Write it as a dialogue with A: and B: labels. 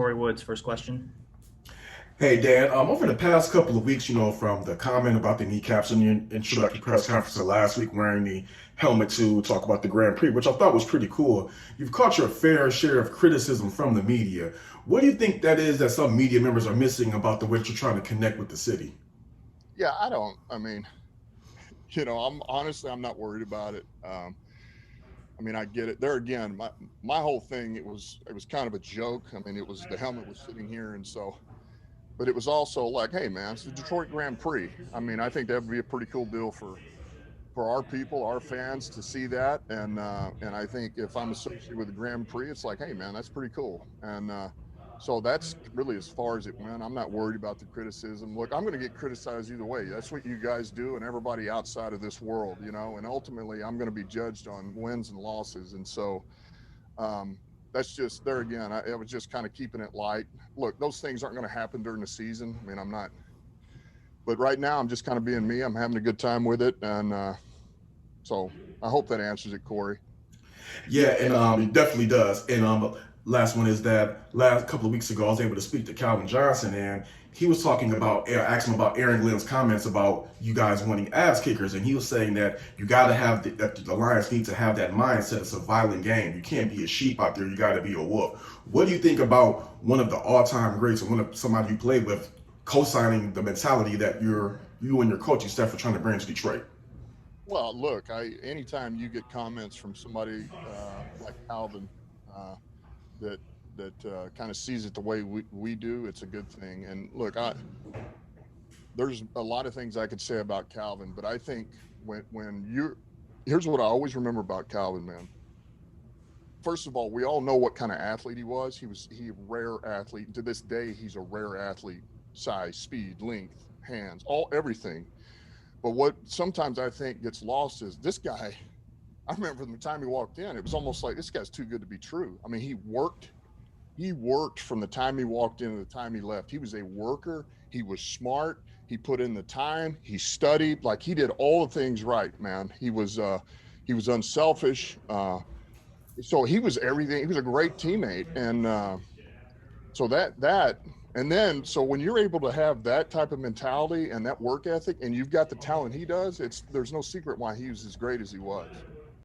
A: Corey Woods, first question.
B: Hey Dan, over the past couple of weeks, from the comment about the kneecaps in your introductory press conference of last week, wearing the helmet to talk about the Grand Prix, which I thought was pretty cool. You've caught your fair share of criticism from the media. What do you think that is that some media members are missing about the way you're trying to connect with the city?
C: Yeah, I mean, I'm honestly, I'm not worried about it. I mean, I get it. There again, my whole thing, it was kind of a joke. I mean, it was the helmet was sitting here, and so, but it was also like, hey man, it's the Detroit Grand Prix. I mean, I think that would be a pretty cool deal for our people, our fans to see that, and I think if I'm associated with the Grand Prix, it's like, hey man, that's pretty cool, and so that's really as far as it went. I'm not worried about the criticism. Look, I'm going to get criticized either way. That's what you guys do, and everybody outside of this world, and ultimately I'm going to be judged on wins and losses, and so that's just there again. I was just kind of keeping it light. Look, those things aren't going to happen during the season. I mean, I'm not. But right now, I'm just kind of being me. I'm having a good time with it, and so I hope that answers it, Corey.
B: Yeah, and it definitely does. And last one is that last couple of weeks ago, I was able to speak to Calvin Johnson, and he was talking about asking him about Aaron Glenn's comments about you guys wanting ass kickers, and he was saying that you got to have that the Lions need to have that mindset. It's a violent game. You can't be a sheep out there. You got to be a wolf. What do you think about one of the all-time greats, and one of somebody you played with, co-signing the mentality that you and your coaching staff are trying to bring to Detroit?
C: Well, look, anytime you get comments from somebody like Calvin uh, that kind of sees it the way we do, it's a good thing. And look, there's a lot of things I could say about Calvin, but I think when you're here's what I always remember about Calvin, man. First of all, we all know what kind of athlete he was. He a rare athlete. To this day, he's a rare athlete. Size, speed, length, hands, everything. But what sometimes I think gets lost is this guy. I remember from the time he walked in, it was almost like this guy's too good to be true. I mean, he worked from the time he walked in to the time he left. He was a worker. He was smart. He put in the time. He studied. Like he did all the things right, man. He was unselfish. So he was everything. He was a great teammate, and so and then so when you're able to have that type of mentality and that work ethic, and you've got the talent he does, there's no secret why he was as great as he was.